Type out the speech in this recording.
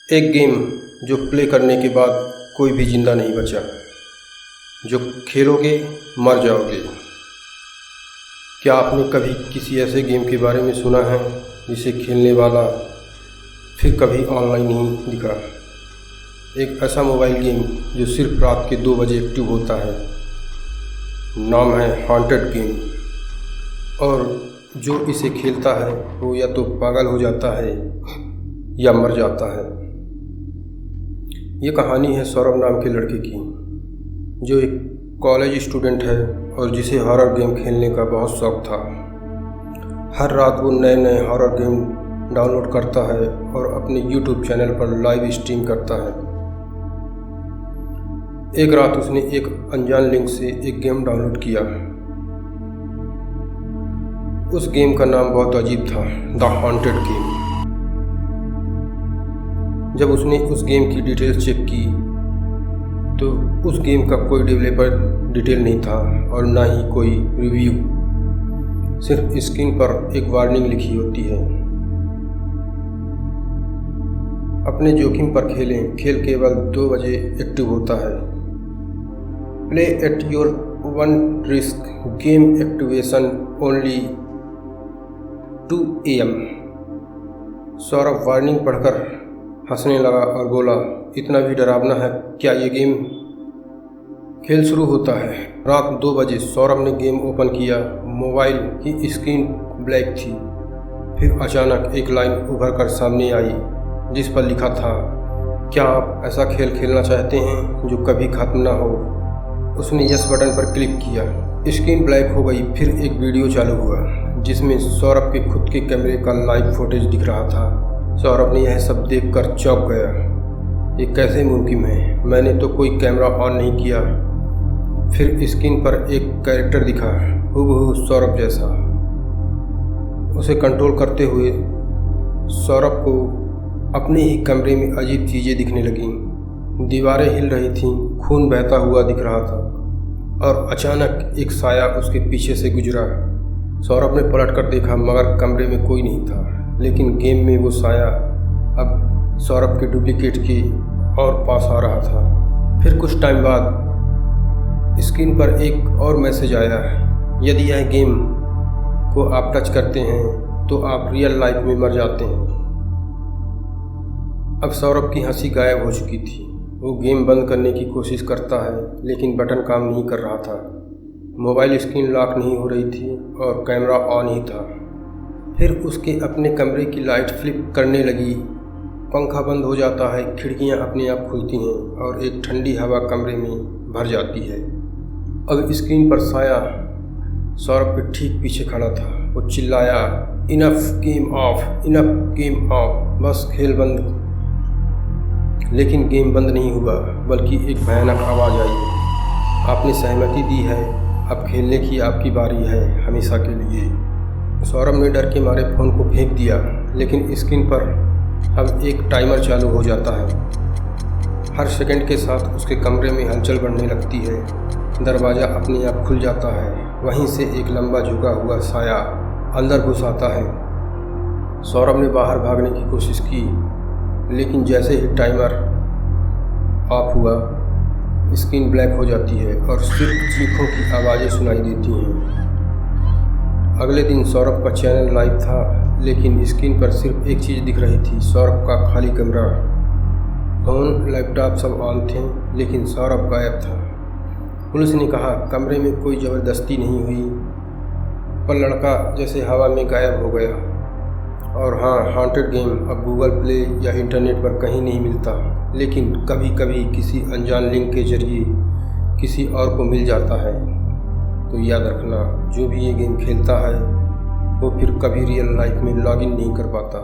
एक गेम जो प्ले करने के बाद कोई भी ज़िंदा नहीं बचा, जो खेलोगे मर जाओगे। क्या आपने कभी किसी ऐसे गेम के बारे में सुना है जिसे खेलने वाला फिर कभी ऑनलाइन नहीं दिखा? एक ऐसा मोबाइल गेम जो सिर्फ रात के 2 बजे एक्टिव होता है, नाम है हॉन्टेड गेम। और जो इसे खेलता है वो या तो पागल हो जाता है या मर जाता है। ये कहानी है सौरभ नाम के लड़के की, जो एक कॉलेज स्टूडेंट है और जिसे हॉरर गेम खेलने का बहुत शौक था। हर रात वो नए नए हॉरर गेम डाउनलोड करता है और अपने यूट्यूब चैनल पर लाइव स्ट्रीम करता है। एक रात उसने एक अनजान लिंक से एक गेम डाउनलोड किया। उस गेम का नाम बहुत अजीब था, द हॉन्टेड गेम। जब उसने उस गेम की डिटेल्स चेक की तो उस गेम का कोई डेवलपर डिटेल नहीं था और ना ही कोई रिव्यू। सिर्फ स्क्रीन पर एक वार्निंग लिखी होती है, अपने जोखिम पर खेलें, खेल केवल 2 बजे एक्टिव होता है। Play at your one risk, game activation only 2 AM। Saurabh warning पढ़कर हंसने लगा और बोला, इतना भी डरावना है क्या ये गेम? खेल शुरू होता है। रात 2 बजे सौरभ ने गेम ओपन किया। मोबाइल की स्क्रीन ब्लैक थी। फिर अचानक एक लाइन उभर कर सामने आई जिस पर लिखा था, क्या आप ऐसा खेल खेलना चाहते हैं जो कभी खत्म ना हो? उसने यस बटन पर क्लिक किया। स्क्रीन ब्लैक हो गई। फिर एक वीडियो चालू हुआ जिसमें सौरभ के खुद के कैमरे का लाइव फुटेज दिख रहा था। सौरभ ने यह सब देखकर चौंक गया। ये कैसे मुमकिन है? मैंने तो कोई कैमरा ऑन नहीं किया। फिर स्क्रीन पर एक कैरेक्टर दिखा, हूबहू सौरभ जैसा। उसे कंट्रोल करते हुए सौरभ को अपने ही कमरे में अजीब चीज़ें दिखने लगीं। दीवारें हिल रही थीं, खून बहता हुआ दिख रहा था और अचानक एक साया उसके पीछे से गुजरा। सौरभ ने पलट कर देखा मगर कमरे में कोई नहीं था, लेकिन गेम में वो साया अब सौरभ के डुप्लीकेट के और पास आ रहा था। फिर कुछ टाइम बाद स्क्रीन पर एक और मैसेज आया, यदि यह गेम को आप टच करते हैं तो आप रियल लाइफ में मर जाते हैं। अब सौरभ की हंसी गायब हो चुकी थी। वो गेम बंद करने की कोशिश करता है लेकिन बटन काम नहीं कर रहा था। मोबाइल स्क्रीन लॉक नहीं हो रही थी और कैमरा ऑन ही था। फिर उसके अपने कमरे की लाइट फ्लिप करने लगी, पंखा बंद हो जाता है, खिड़कियां अपने आप खुलती हैं और एक ठंडी हवा कमरे में भर जाती है। अब स्क्रीन पर साया सौरभ के ठीक पीछे खड़ा था। वो चिल्लाया, enough game of, enough game of, बस खेल बंद। लेकिन गेम बंद नहीं हुआ, बल्कि एक भयानक आवाज़ आई, आपने सहमति दी है, अब खेलने की आपकी बारी है, हमेशा के लिए। सौरभ ने डर के मारे फ़ोन को फेंक दिया, लेकिन स्क्रीन पर अब एक टाइमर चालू हो जाता है। हर सेकंड के साथ उसके कमरे में हलचल बढ़ने लगती है। दरवाज़ा अपने आप खुल जाता है। वहीं से एक लंबा झुका हुआ साया अंदर घुस आता है। सौरभ ने बाहर भागने की कोशिश की, लेकिन जैसे ही टाइमर ऑफ हुआ स्क्रीन ब्लैक हो जाती है और सिर्फ चीखों की आवाज़ें सुनाई देती हैं। अगले दिन सौरभ का चैनल लाइव था, लेकिन स्क्रीन पर सिर्फ एक चीज़ दिख रही थी, सौरभ का खाली कमरा। फ़ोन, लैपटॉप सब ऑन थे, लेकिन सौरभ गायब था। पुलिस ने कहा कमरे में कोई ज़बरदस्ती नहीं हुई, पर लड़का जैसे हवा में गायब हो गया। और हाँ, हॉन्टेड गेम अब गूगल प्ले या इंटरनेट पर कहीं नहीं मिलता, लेकिन कभी कभी किसी अनजान लिंक के जरिए किसी और को मिल जाता है। तो याद रखना, जो भी ये गेम खेलता है वो फिर कभी रियल लाइफ में लॉगिन नहीं कर पाता।